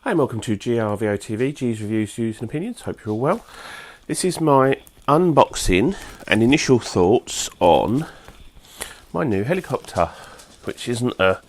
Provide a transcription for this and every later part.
Hi and welcome to GRVOTV, G's Reviews, Views and Opinions. Hope you're all well. This is my unboxing and initial thoughts on my new helicopter, which isn't a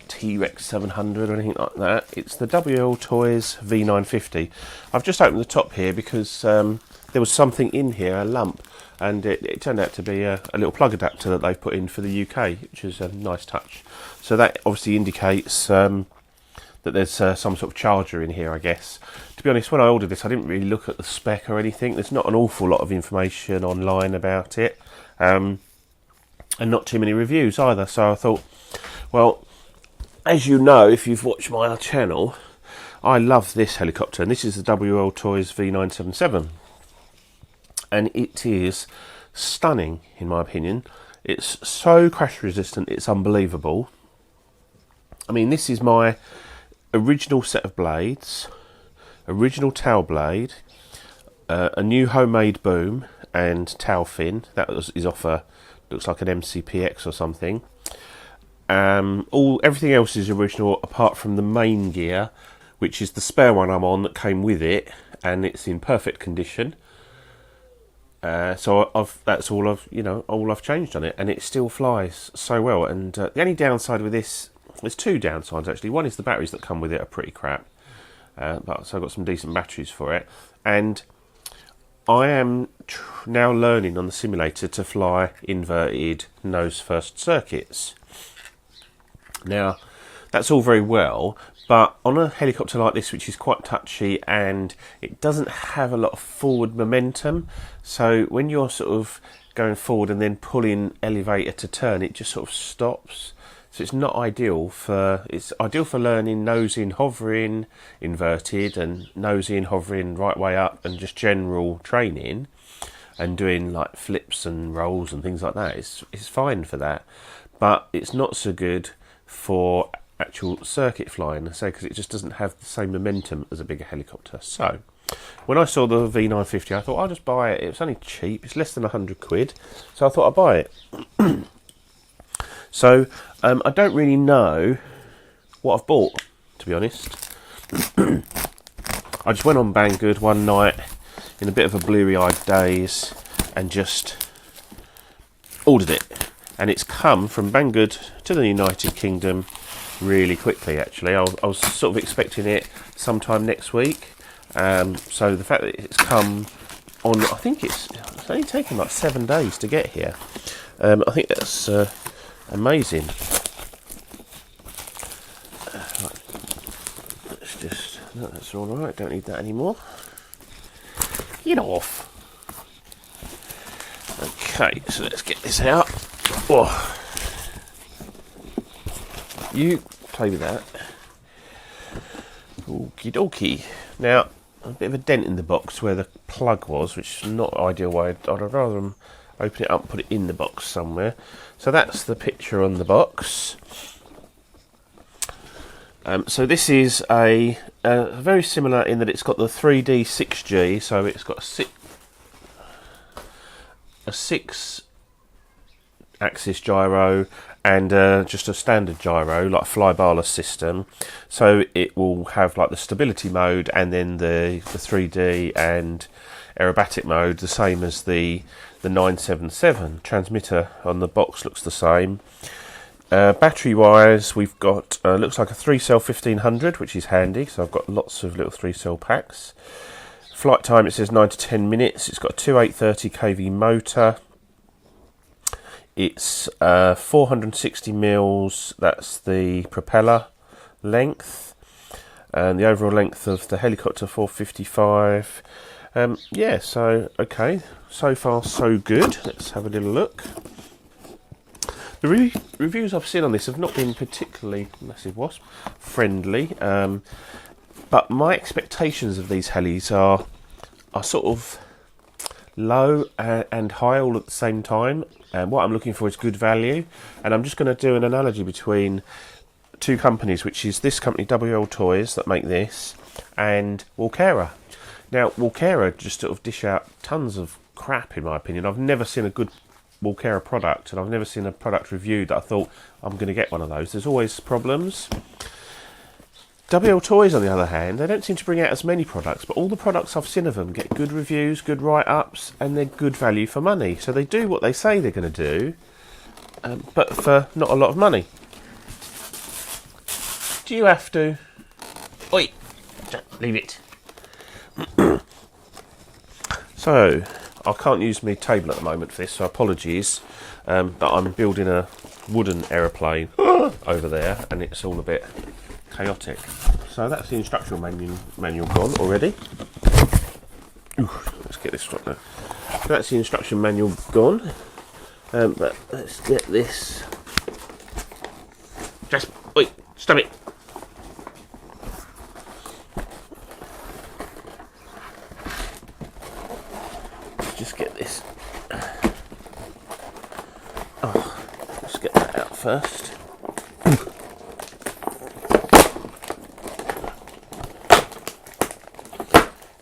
T-Rex 700 or anything like that. It's the WLtoys V950. I've just opened the top here because there was something in here, a lump, and it turned out to be a little plug adapter that they've put in for the UK, which is a nice touch. So that obviously indicates that there's some sort of charger in here, I guess. To be honest, when I ordered this, I didn't really look at the spec or anything. There's not an awful lot of information online about it, and not too many reviews either. So I thought, well, as you know, if you've watched my channel, I love this helicopter, and this is the WLtoys V977, and it is stunning, in my opinion. It's so crash resistant, it's unbelievable. I mean, this is my original set of blades, original tail blade, a new homemade boom and tail fin. That is off a, looks like an MCPX or something. Everything else is original apart from the main gear, which is the spare one I'm on that came with it, and it's in perfect condition. So that's all I've changed on it, and it still flies so well. And the only downside with this, there's two downsides actually. One is the batteries that come with it are pretty crap, but so I've got some decent batteries for it, and I am now learning on the simulator to fly inverted nose first circuits. Now that's all very well, but on a helicopter like this, which is quite touchy and it doesn't have a lot of forward momentum, so when you're sort of going forward and then pulling elevator to turn, it just sort of stops. So it's not ideal for, it's ideal for learning nose in, hovering, inverted, and nose in, hovering, right way up, and just general training, and doing like flips and rolls and things like that. It's fine for that, but it's not so good for actual circuit flying, I say, because it just doesn't have the same momentum as a bigger helicopter. So when I saw the V950, I thought I'll just buy it. It was only cheap, it's less than 100 quid, so I thought I'd buy it. So I don't really know what I've bought, to be honest. I just went on Banggood one night in a bit of a bleary-eyed daze and just ordered it. And it's come from Banggood to the United Kingdom really quickly, actually. I was sort of expecting it sometime next week. So the fact that it's come on, I think it's only taken like 7 days to get here. I think that's amazing. Let's just, no, that's all right, don't need that anymore. Get off. Okay, so let's get this out. Oh. You play with that. Okie dokie. Now, a bit of a dent in the box where the plug was, which is not ideal way. I'd rather them open it up and put it in the box somewhere. So that's the picture on the box. So this is a very similar in that it's got the 3D 6G, so it's got a 6-axis gyro and just a standard gyro, like a flybarless system. So it will have like the stability mode and then the 3D and aerobatic mode, the same as the 977. Transmitter on the box looks the same. Battery wise, we've got looks like a 3-cell 1500, which is handy, so I've got lots of little 3-cell packs. Flight time, it says 9 to 10 minutes. It's got a 2830 kV motor. It's 460 mils, that's the propeller length, and the overall length of the helicopter 455. Yeah, so okay, so far so good. Let's have a little look. The reviews I've seen on this have not been particularly, massive wasp, friendly, but my expectations of these helis are sort of low and high all at the same time. And what I'm looking for is good value, and I'm just going to do an analogy between two companies, which is this company WLtoys that make this, and Walkera. Now Walkera just sort of dish out tons of crap, in my opinion. I've never seen a good Walkera product, and I've never seen a product review that I thought I'm going to get one of those. There's always problems. WLtoys, on the other hand, they don't seem to bring out as many products, but all the products I've seen of them get good reviews, good write-ups, and they're good value for money. So they do what they say they're going to do, but for not a lot of money. Do you have to? Oi! Leave it. So, I can't use my table at the moment for this, so apologies. But I'm building a wooden aeroplane over there, and it's all a bit chaotic. So that's the instructional manual gone already. Ooh, let's get this right now. So that's the instruction manual gone. But let's get this. Just wait, stop it. Let's just get this. Oh, let's get that out first.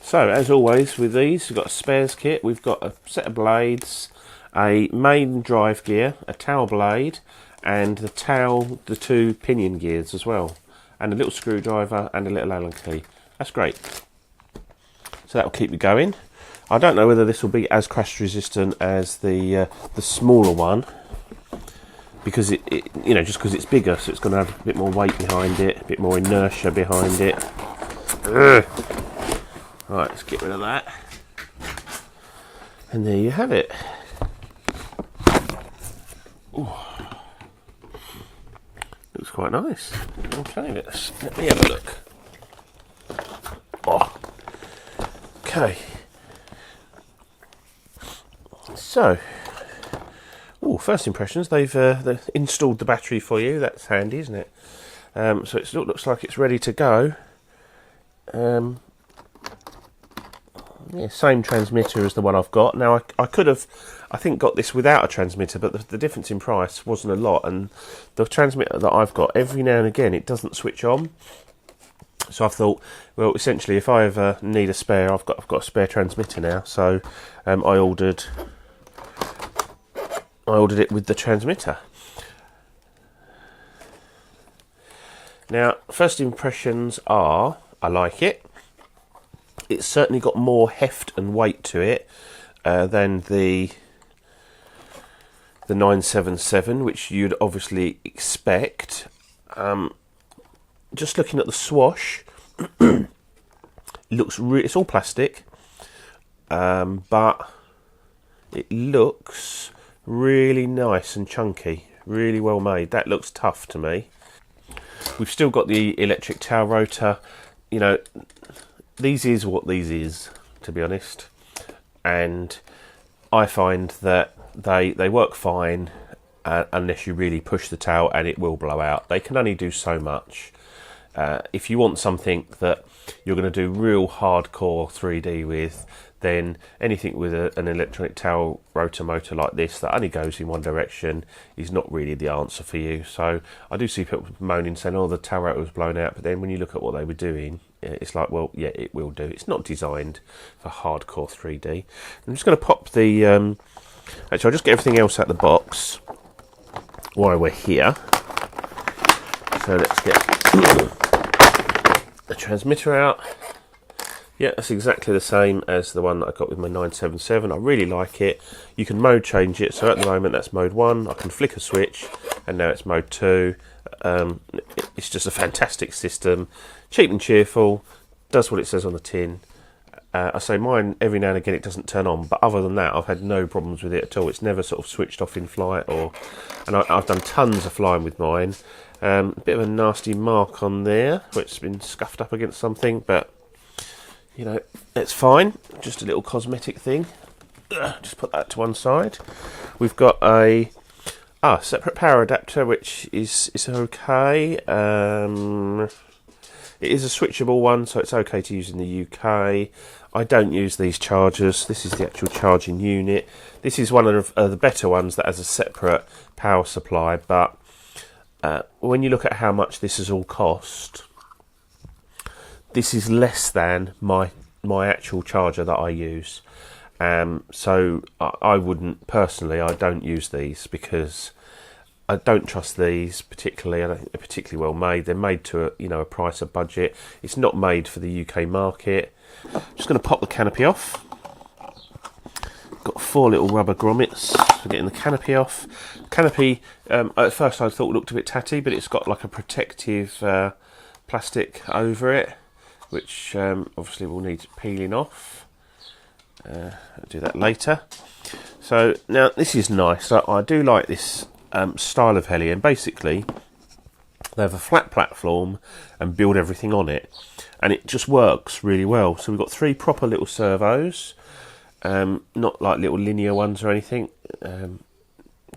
So, as always with these, we've got a spares kit, we've got a set of blades, a main drive gear, a tail blade, and the two pinion gears as well, and a little screwdriver and a little Allen key. That's great. So that will keep you going. I don't know whether this will be as crash resistant as the smaller one, because it just because it's bigger, so it's going to have a bit more weight behind it, a bit more inertia behind it. Ugh. Right, let's get rid of that. And there you have it. Ooh. Looks quite nice. Okay, let me have a look. Oh. Okay. So, first impressions. They've installed the battery for you. That's handy, isn't it? So it looks like it's ready to go. Yeah, same transmitter as the one I've got. Now, I could have, I think, got this without a transmitter, but the difference in price wasn't a lot. And the transmitter that I've got, every now and again, it doesn't switch on. So I thought, well, essentially, if I ever need a spare, I've got a spare transmitter now. So I ordered it with the transmitter. Now, first impressions are, I like it. It's certainly got more heft and weight to it than the 977, which you'd obviously expect. Just looking at the swash, it's all plastic, but it looks really nice and chunky, really well made. That looks tough to me. We've still got the electric tail rotor. You know, these is what these is, to be honest, and I find that they work fine unless you really push the tail, and it will blow out. They can only do so much. If you want something that you're going to do real hardcore 3D with, then anything with an electronic tail rotor motor like this that only goes in one direction is not really the answer for you. So I do see people moaning, saying, oh, the tail rotor was blown out, but then when you look at what they were doing, it's like, well, yeah, it will do. It's not designed for hardcore 3D. I'm just going to pop the... actually, I'll just get everything else out of the box while we're here. So let's get the transmitter out. Yeah, that's exactly the same as the one that I got with my 977. I really like it. You can mode change it. So at the moment, that's mode 1. I can flick a switch, and now it's mode 2. It's just a fantastic system. Cheap and cheerful. Does what it says on the tin. I say mine, every now and again, it doesn't turn on. But other than that, I've had no problems with it at all. It's never sort of switched off in flight. And I've done tons of flying with mine. A bit of a nasty mark on there, where it's been scuffed up against something. But, you know, it's fine. Just a little cosmetic thing. Just put that to one side. We've got a separate power adapter, which is okay. It is a switchable one, so it's okay to use in the UK. I don't use these chargers. This is the actual charging unit. This is one of the better ones that has a separate power supply, but when you look at how much this has all cost, this is less than my actual charger that I use. So I wouldn't, personally, I don't use these because I don't trust these particularly. I don't think they're particularly well made. They're made to a price, a budget. It's not made for the UK market. Just going to pop the canopy off. Got 4 little rubber grommets for getting the canopy off. Canopy, at first I thought looked a bit tatty, but it's got like a protective plastic over it, which obviously will need peeling off. I'll do that later. So now this is nice. I do like this style of heli, and basically they have a flat platform and build everything on it, and it just works really well. So we've got 3 proper little servos. Not like little linear ones or anything,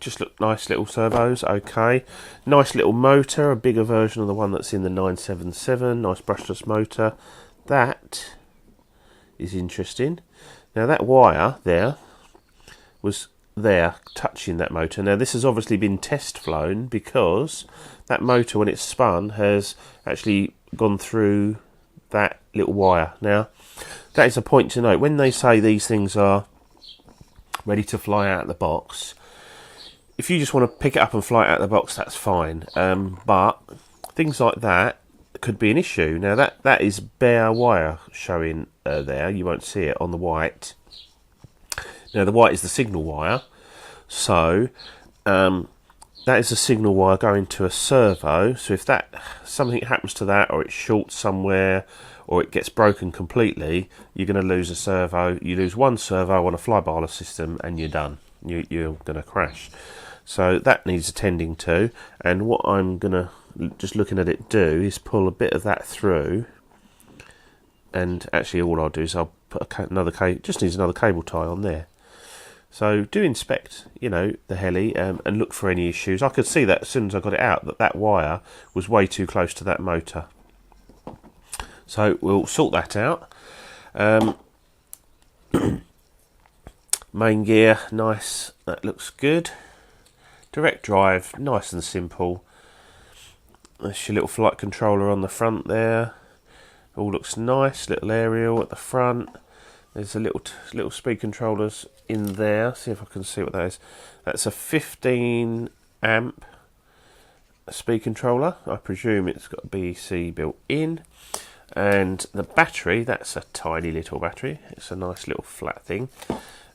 just look nice little servos. Okay, nice little motor, a bigger version of the one that's in the 977, nice brushless motor. That is interesting. Now that wire there was there touching that motor. Now this has obviously been test flown, because that motor, when it's spun, has actually gone through that little wire. Now that is a point to note. When they say these things are ready to fly out of the box, if you just want to pick it up and fly it out of the box, that's fine. But things like that could be an issue. Now that is bare wire showing there. You won't see it on the white. Now the white is the signal wire. So that is a signal wire going to a servo. So if something happens to that, or it shorts somewhere, or it gets broken completely, you're going to lose a servo. You lose one servo on a fly-by-wire system and you're done. You're going to crash. So that needs attending to, and what I'm going to, just looking at it, do is pull a bit of that through, and actually all I'll do is I'll put another cable, just needs another cable tie on there. So do inspect, the heli, and look for any issues. I could see that as soon as I got it out, that wire was way too close to that motor. So we'll sort that out. Main gear, nice, that looks good. Direct drive, nice and simple. There's your little flight controller on the front there. All looks nice, little aerial at the front. There's a little speed controllers in there. See if I can see what that is. That's a 15 amp speed controller. I presume it's got a BEC built in. And the battery, that's a tiny little battery. It's a nice little flat thing.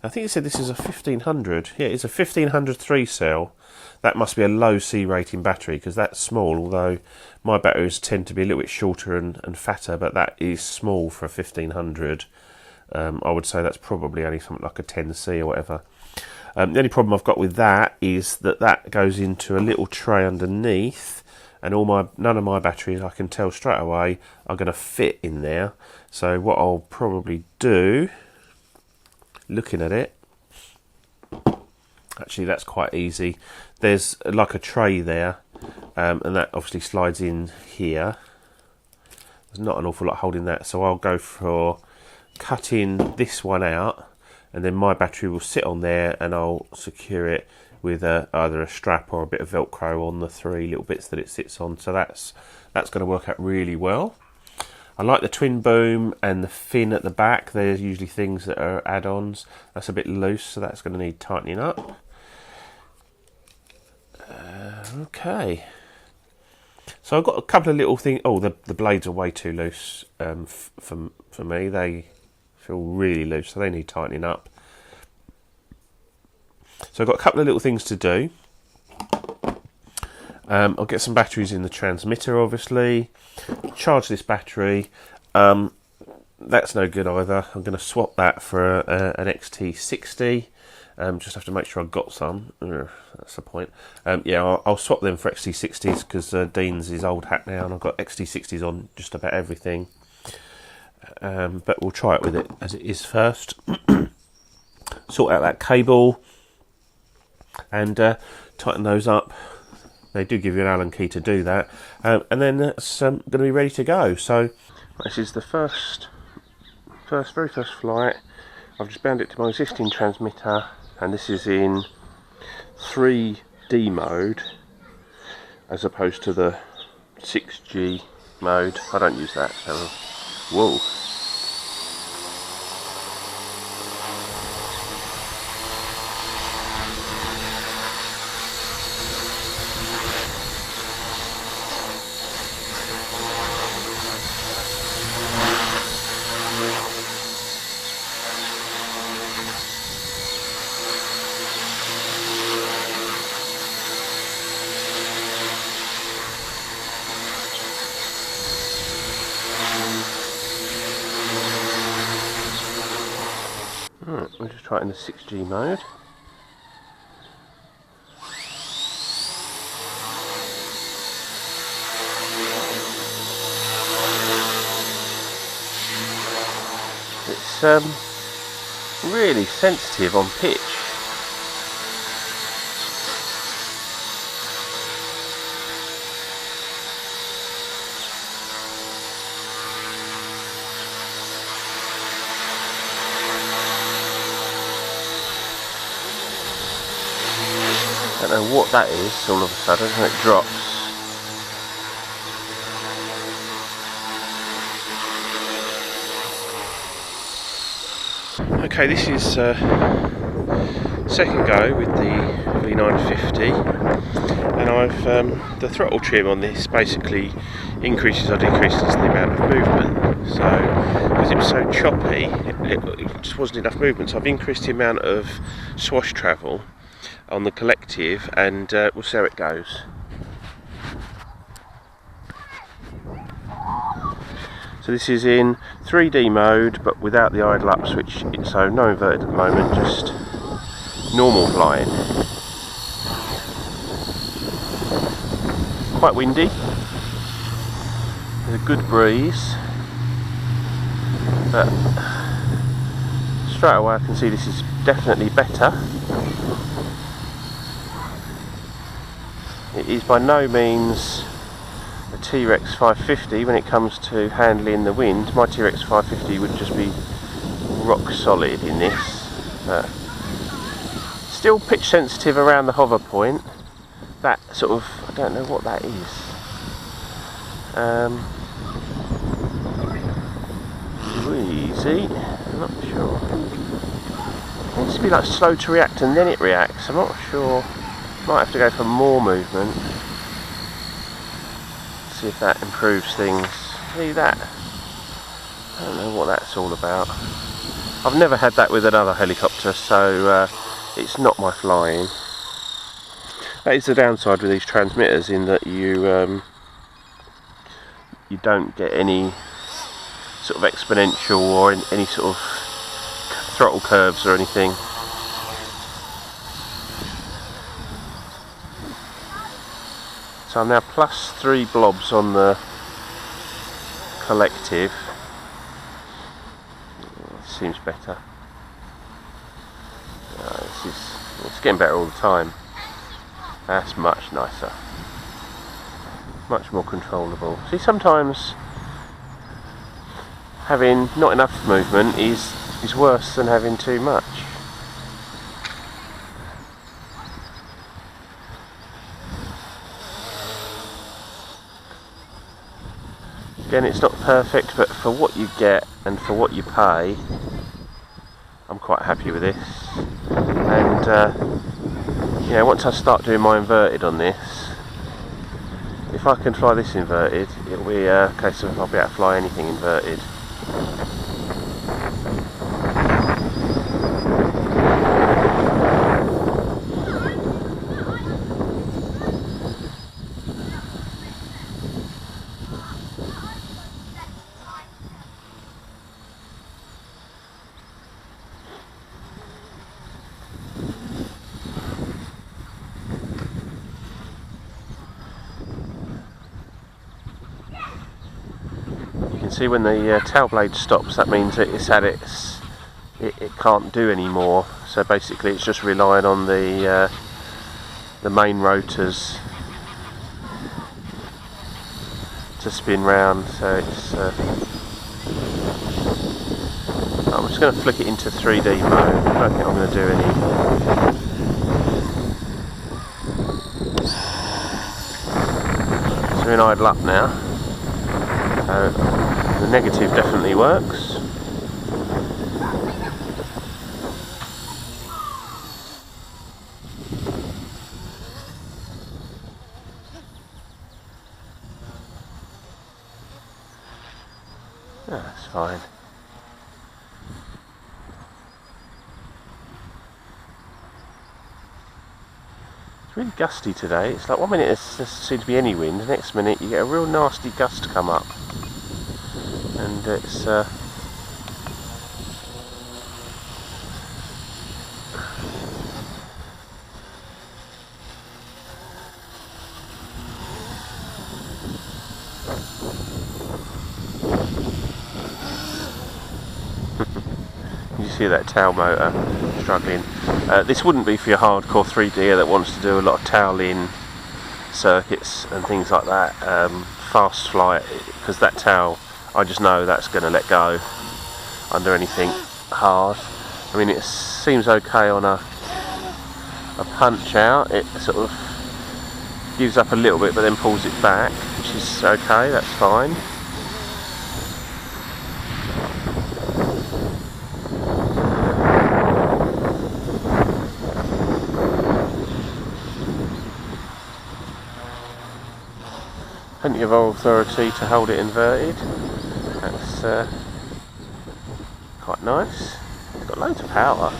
I think it said this is a 1500. Yeah, it's a 1500 3-cell. That must be a low C rating battery, because that's small, although my batteries tend to be a little bit shorter and fatter, but that is small for a 1500. I would say that's probably only something like a 10C or whatever. The only problem I've got with that is that goes into a little tray underneath, and none of my batteries, I can tell straight away, are going to fit in there. So what I'll probably do, looking at it, actually that's quite easy. There's like a tray there, and that obviously slides in here. There's not an awful lot holding that, so I'll go for cutting this one out, and then my battery will sit on there, and I'll secure it with either a strap or a bit of Velcro on the 3 little bits that it sits on. So that's going to work out really well. I like the twin boom and the fin at the back. They're usually things that are add-ons. That's a bit loose, so that's going to need tightening up. Okay. So I've got a couple of little things. Oh, the blades are way too loose for me. They feel really loose, so they need tightening up. So I've got a couple of little things to do. I'll get some batteries in the transmitter, obviously. Charge this battery. That's no good either. I'm going to swap that for an XT60. Just have to make sure I've got some. That's the point. Yeah, I'll swap them for XT60s, because Dean's is old hat now, and I've got XT60s on just about everything. But we'll try it with it as it is first. Sort out that cable and tighten those up. They do give you an Allen key to do that, and then it's going to be ready to go. So this is the very first flight. I've just bound it to my existing transmitter, and this is in 3D mode as opposed to the 6G mode. I don't use that, so whoa. We'll just try it in the 6G mode. It's really sensitive on pitch. I don't know what that is all of a sudden, and it drops. Okay, this is second go with the V950, and I've the throttle trim on this basically increases or decreases the amount of movement. So because it was so choppy, it just wasn't enough movement. So I've increased the amount of swash travel on the collective, and we'll see how it goes. So this is in 3D mode, but without the idle up switch, so no inverted at the moment, just normal flying. Quite windy, there's a good breeze, but straight away I can see this is definitely better. It is by no means a T-Rex 550 when it comes to handling the wind. My T-Rex 550 would just be rock solid in this. Still pitch sensitive around the hover point. That sort of, I don't know what that is. Easy, I'm not sure. It seems to be like slow to react and then it reacts. I'm not sure. Might have to go for more movement. See if that improves things. See that? I don't know what that's all about. I've never had that with another helicopter, so it's not my flying. That is the downside with these transmitters, in that you don't get any sort of exponential or any sort of throttle curves or anything. So I'm now plus 3 blobs on the collective. Seems better. It's getting better all the time. That's much nicer. Much more controllable. See, sometimes having not enough movement is worse than having too much. Again, it's not perfect, but for what you get and for what you pay, I'm quite happy with this. And you know, once I start doing my inverted on this, if I can fly this inverted, it'll be a case of I'll be able to fly anything inverted. See, when the tail blade stops, that means that it's at it can't do any more. So basically, it's just relying on the main rotors to spin round. So it's I'm just going to flick it into 3D mode. I don't think I'm going to do any. So we're in idle up now. So the negative definitely works. That's fine. It's really gusty today. It's like 1 minute there seems to be any wind, the next minute you get a real nasty gust come up. And it's see that tail motor struggling. This wouldn't be for your hardcore 3D'er that wants to do a lot of tail-in circuits and things like that. Fast flight, because that tail, I just know that's going to let go under anything hard. I mean, it seems okay on a punch out. It sort of gives up a little bit but then pulls it back, which is okay, that's fine. Plenty of authority to hold it inverted. That's quite nice. It's got loads of power.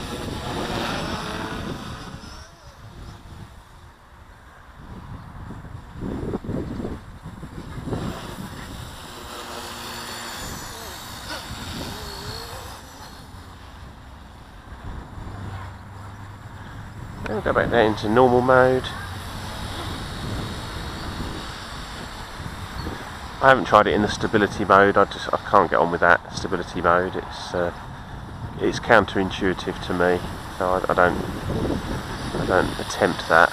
We'll go back down into normal mode. I haven't tried it in the stability mode. I can't get on with that stability mode. It's counterintuitive to me, so I don't attempt that.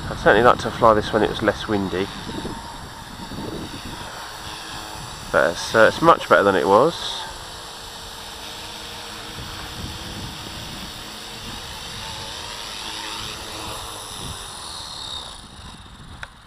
I'd certainly like to fly this when it was less windy, but it's much better than it was.